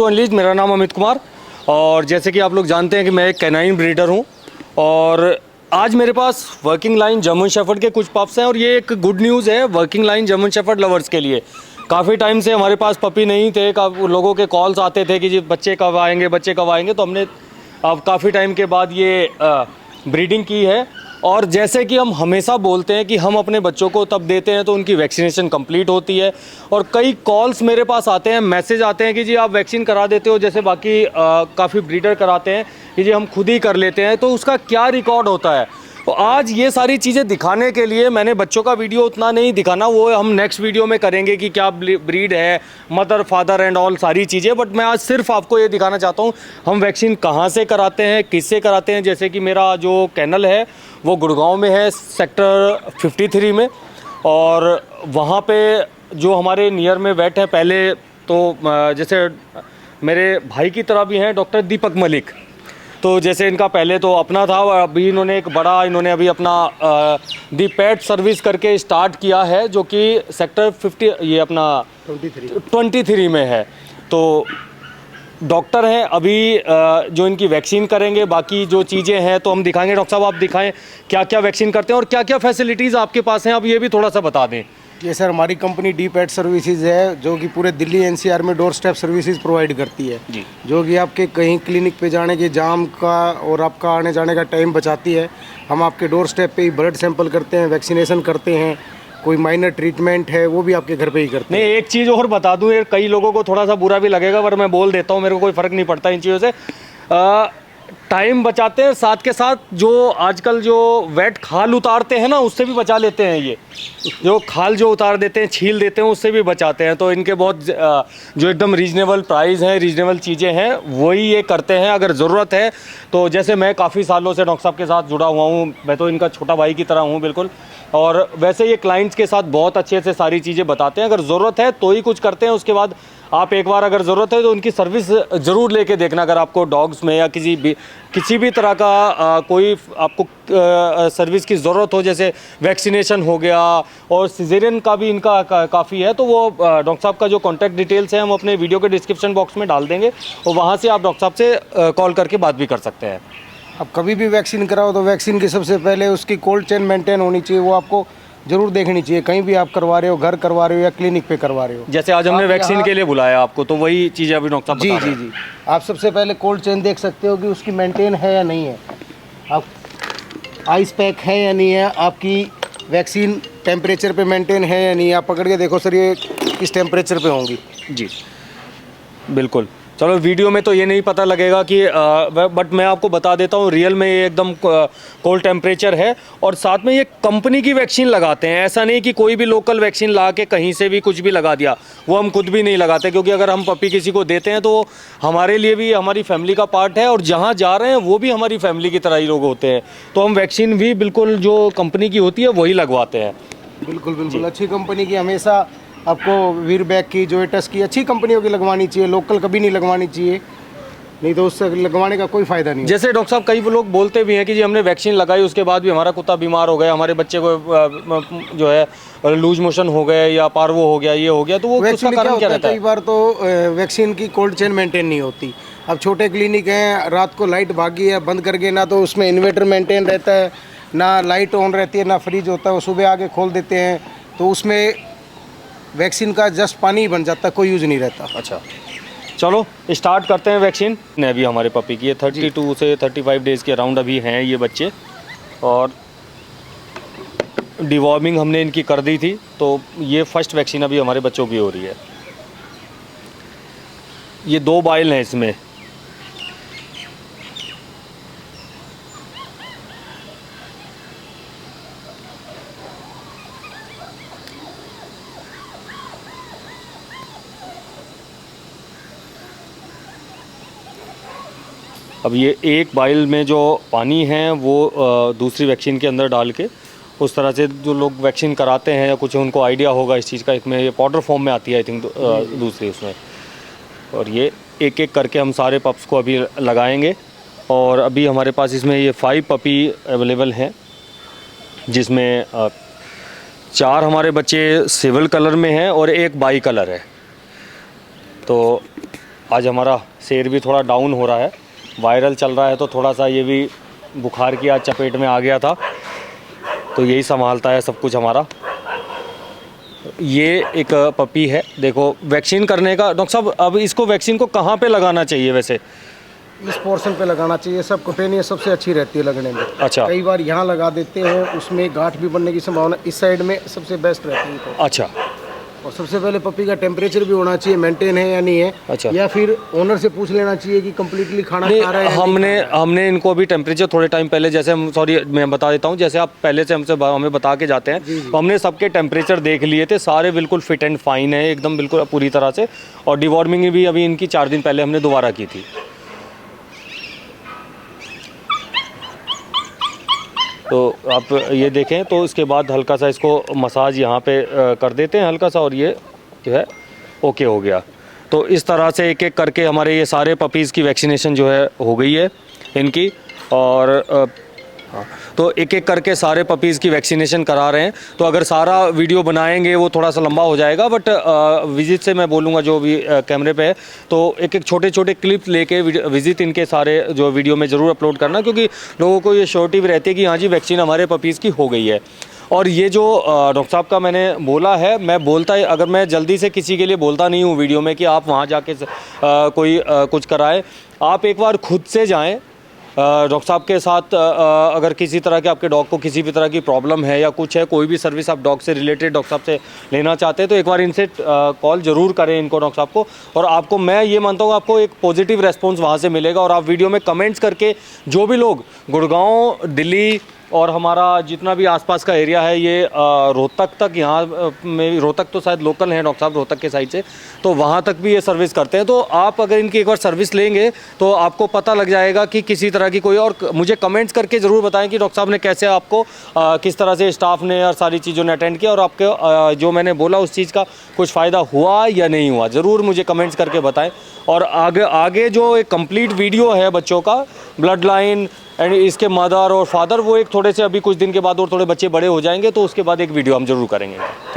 तो अनलीज, मेरा नाम अमित कुमार और जैसे कि आप लोग जानते हैं कि मैं एक कैनाइन ब्रीडर हूं और आज मेरे पास वर्किंग लाइन जर्मन शेफर्ड के कुछ पप्स हैं और ये एक गुड न्यूज़ है working line German shepherd lovers के लिए। काफ़ी टाइम से हमारे पास पपी नहीं थे, लोगों के कॉल्स आते थे कि जी बच्चे कब आएंगे, तो हमने अब काफ़ी टाइम के बाद ये ब्रीडिंग की है। और जैसे कि हम हमेशा बोलते हैं कि हम अपने बच्चों को तब देते हैं तो उनकी वैक्सीनेशन कंप्लीट होती है। और कई कॉल्स मेरे पास आते हैं, मैसेज आते हैं कि जी आप वैक्सीन करा देते हो, जैसे बाकी काफ़ी ब्रीडर कराते हैं कि जी हम खुद ही कर लेते हैं, तो उसका क्या रिकॉर्ड होता है। तो आज ये सारी चीज़ें दिखाने के लिए मैंने बच्चों का वीडियो उतना नहीं दिखाना, वो हम नेक्स्ट वीडियो में करेंगे कि क्या ब्रीड है, मदर फादर एंड ऑल सारी चीज़ें। बट मैं आज सिर्फ आपको ये दिखाना चाहता हूँ हम वैक्सीन कहाँ से कराते हैं, किससे कराते हैं। जैसे कि मेरा जो कैनल है वो गुड़गांव में है, सेक्टर 53 में, और वहाँ पे जो हमारे नियर में वेट है, पहले तो जैसे मेरे भाई की तरह भी हैं डॉक्टर दीपक मलिक, तो जैसे इनका पहले तो अपना था और अभी इन्होंने अभी अपना दी पेट सर्विस करके स्टार्ट किया है, जो कि सेक्टर 50 ये अपना 23 में है। तो डॉक्टर हैं अभी जो इनकी वैक्सीन करेंगे, बाकी जो चीज़ें हैं तो हम दिखाएंगे। डॉक्टर साहब आप दिखाएं क्या क्या वैक्सीन करते हैं और क्या क्या फैसिलिटीज़ आपके पास हैं, अब ये भी थोड़ा सा बता दें। ये सर हमारी कंपनी डी पेट सर्विसेज है, जो कि पूरे दिल्ली एनसीआर में डोर स्टेप सर्विसेज प्रोवाइड करती है जी, जो कि आपके कहीं क्लिनिक पे जाने के जाम का और आपका आने जाने का टाइम बचाती है। हम आपके डोर स्टेप पे ही ब्लड सैंपल करते हैं, वैक्सीनेशन करते हैं, कोई माइनर ट्रीटमेंट है वो भी आपके घर पे ही करते हैं। नहीं, एक चीज़ और बता दूं, ये कई लोगों को थोड़ा सा बुरा भी लगेगा पर मैं बोल देता हूं, मेरे को कोई फ़र्क नहीं पड़ता इन चीज़ों से। टाइम बचाते हैं, साथ के साथ जो आजकल जो वेट खाल उतारते हैं ना, उससे भी बचा लेते हैं। ये जो खाल जो उतार देते हैं, छील देते हैं, उससे भी बचाते हैं। तो इनके बहुत जो एकदम रीजनेबल प्राइस हैं, रीजनेबल चीज़ें हैं, वही ये करते हैं। अगर ज़रूरत है तो जैसे मैं काफ़ी सालों से डॉक्टर साहब के साथ जुड़ा हुआ हूँ, मैं तो इनका छोटा भाई की तरह हूँ बिल्कुल। और वैसे ये क्लाइंट्स के साथ बहुत अच्छे से सारी चीज़ें बताते हैं। अगर ज़रूरत है तो ही कुछ करते हैं, उसके बाद आप एक बार अगर ज़रूरत है तो उनकी सर्विस ज़रूर लेके देखना। अगर आपको डॉग्स में या किसी भी तरह का कोई आपको सर्विस की ज़रूरत हो, जैसे वैक्सीनेशन हो गया और सिजेरियन का भी इनका काफ़ी है, तो वो डॉक्टर साहब का जो कॉन्टैक्ट डिटेल्स हैं हम अपने वीडियो के डिस्क्रिप्शन बॉक्स में डाल देंगे और वहाँ से आप डॉक्टर साहब से कॉल करके बात भी कर सकते हैं। अब कभी भी वैक्सीन कराओ तो वैक्सीन की सबसे पहले उसकी कोल्ड चेन मेंटेन होनी चाहिए, वो आपको जरूर देखनी चाहिए। कहीं भी आप करवा रहे हो, घर करवा रहे हो या क्लिनिक पे करवा रहे हो। जैसे आज हमने वैक्सीन के लिए बुलाया आपको, तो वही चीज़ें अभी डॉक्टर साहब जी बता रहे जी हैं। जी, आप सबसे पहले कोल्ड चेन देख सकते हो कि उसकी मेंटेन है या नहीं है, आप आइस पैक है या नहीं है, आपकी वैक्सीन टेम्परेचर पे मेंटेन है या नहीं है। आप पकड़ के देखो सर ये किस टेम्परेचर पे होंगी। जी बिल्कुल। चलो वीडियो में तो ये नहीं पता लगेगा कि बट मैं आपको बता देता हूँ, रियल में ये एकदम कोल्ड टेम्परेचर है। और साथ में ये कंपनी की वैक्सीन लगाते हैं, ऐसा नहीं कि कोई भी लोकल वैक्सीन ला के कहीं से भी कुछ भी लगा दिया, वो हम खुद भी नहीं लगाते। क्योंकि अगर हम पपी किसी को देते हैं तो हमारे लिए भी हमारी फैमिली का पार्ट है और जहाँ जा रहे हैं वो भी हमारी फैमिली की तरह ही लोग होते हैं। तो हम वैक्सीन भी बिल्कुल जो कंपनी की होती है वही लगवाते हैं। बिल्कुल बिल्कुल, अच्छी कंपनी की हमेशा आपको वीरबैक की, जोएटस की, अच्छी कंपनियों की लगवानी चाहिए, लोकल कभी नहीं लगवानी चाहिए, नहीं तो उससे लगवाने का कोई फ़ायदा नहीं है। जैसे डॉक्टर साहब कई लोग बोलते भी हैं कि जी हमने वैक्सीन लगाई, उसके बाद भी हमारा कुत्ता बीमार हो गया, हमारे बच्चे को जो है लूज मोशन हो गए या पार्वो हो गया, ये हो गया, तो वो उसका कारण क्या रहता है? कई बार तो वैक्सीन की कोल्ड चेन मेंटेन नहीं होती। अब छोटे क्लिनिक हैं, रात को लाइट भागी है बंद करके, ना तो उसमें इन्वर्टर मेंटेन रहता है, ना लाइट ऑन रहती है, ना फ्रिज होता है, वो सुबह आके खोल देते हैं, तो उसमें वैक्सीन का जस्ट पानी ही बन जाता है, कोई यूज़ नहीं रहता। अच्छा, चलो स्टार्ट करते हैं वैक्सीन। ने अभी हमारे पपी की 32 से 35 डेज़ के अराउंड अभी हैं ये बच्चे, और डिवॉर्मिंग हमने इनकी कर दी थी, तो ये फर्स्ट वैक्सीन अभी हमारे बच्चों की हो रही है। ये 2 बाइल हैं इसमें। अब ये एक बाइल में जो पानी है वो दूसरी वैक्सीन के अंदर डाल के, उस तरह से जो लोग वैक्सीन कराते हैं या कुछ उनको आइडिया होगा इस चीज़ का, इसमें ये पाउडर फॉर्म में आती है आई थिंक दूसरी उसमें। और ये एक एक करके हम सारे पप्स को अभी लगाएंगे। और अभी हमारे पास इसमें ये 5 पपी अवेलेबल हैं, जिसमें 4 हमारे बच्चे सिविल कलर में हैं और एक बाई कलर है। तो आज हमारा शेर भी थोड़ा डाउन हो रहा है, वायरल चल रहा है, तो थोड़ा सा ये भी बुखार की आज चपेट में आ गया था, तो यही संभालता है सब कुछ हमारा। ये एक पपी है, देखो वैक्सीन करने का डॉक्टर साहब, अब इसको वैक्सीन को कहाँ पे लगाना चाहिए वैसे? इस पोर्शन पे लगाना चाहिए, सब कुटेनिया सबसे अच्छी रहती है लगने में। अच्छा। कई बार यहाँ लगा देते हैं, उसमें गांठ भी बनने की संभावना, इस साइड में सबसे बेस्ट रहती है तो। अच्छा। और सबसे पहले पपी का टेम्परेचर भी होना चाहिए, मेंटेन है या नहीं है। अच्छा। या फिर ओनर से पूछ लेना चाहिए कि कम्प्लीटली खाना नहीं, खा रहा है या हमने नहीं खा रहा है। हमने इनको अभी टेम्परेचर थोड़े टाइम पहले, जैसे हम, सॉरी मैं बता देता हूँ, जैसे आप पहले से हमें बता के जाते हैं, तो हमने सबके टेम्परेचर देख लिए थे, सारे बिल्कुल फिट एंड फाइन है एकदम, बिल्कुल पूरी तरह से। और डिवॉर्मिंग भी अभी इनकी 4 दिन पहले हमने दोबारा की थी। तो आप ये देखें, तो इसके बाद हल्का सा इसको मसाज यहाँ पे कर देते हैं हल्का सा, और ये जो है ओके हो गया। तो इस तरह से एक एक करके हमारे ये सारे पपीज़ की वैक्सीनेशन जो है हो गई है इनकी। और हाँ, तो एक एक करके सारे पपीज़ की वैक्सीनेशन करा रहे हैं। तो अगर सारा वीडियो बनाएंगे वो थोड़ा सा लंबा हो जाएगा, बट विजिट से मैं बोलूँगा जो भी कैमरे पे है, तो एक एक छोटे छोटे क्लिप्स लेके विजिट इनके सारे जो वीडियो में ज़रूर अपलोड करना, क्योंकि लोगों को ये श्योरिटी भी रहती है कि हाँ जी वैक्सीन हमारे पपीज़ की हो गई है। और ये जो डॉक्टर साहब का मैंने बोला है, मैं बोलता है, अगर मैं जल्दी से किसी के लिए बोलता नहीं हूँ वीडियो में कि आप वहाँ जाके कोई कुछ कराएं, आप एक बार खुद से जाएं डॉक्टर साहब के साथ। अगर किसी तरह के आपके डॉग को किसी भी तरह की प्रॉब्लम है या कुछ है, कोई भी सर्विस आप डॉग से रिलेटेड डॉक्टर साहब से लेना चाहते हैं, तो एक बार इनसे कॉल ज़रूर करें इनको डॉक्टर साहब को। और आपको, मैं ये मानता हूँ, आपको एक पॉजिटिव रेस्पॉन्स वहाँ से मिलेगा। और आप वीडियो में कमेंट्स करके, जो भी लोग गुड़गांव, दिल्ली और हमारा जितना भी आसपास का एरिया है, ये रोहतक तक, यहाँ में रोहतक तो शायद लोकल हैं डॉक्टर साहब रोहतक के साइड से, तो वहाँ तक भी ये सर्विस करते हैं। तो आप अगर इनकी एक बार सर्विस लेंगे तो आपको पता लग जाएगा कि किसी तरह की कोई, और मुझे कमेंट्स करके ज़रूर बताएं कि डॉक्टर साहब ने कैसे आपको किस तरह से स्टाफ ने और सारी चीज़ों ने अटेंड किया, और आपके जो मैंने बोला उस चीज़ का कुछ फ़ायदा हुआ या नहीं हुआ, ज़रूर मुझे कमेंट्स करके बताएँ। और आगे जो एक कंप्लीट वीडियो है बच्चों का, ब्लड लाइन एंड इसके मदर और फादर, वो एक थोड़े से अभी कुछ दिन के बाद और थोड़े बच्चे बड़े हो जाएंगे, तो उसके बाद एक वीडियो हम जरूर करेंगे। Thank you.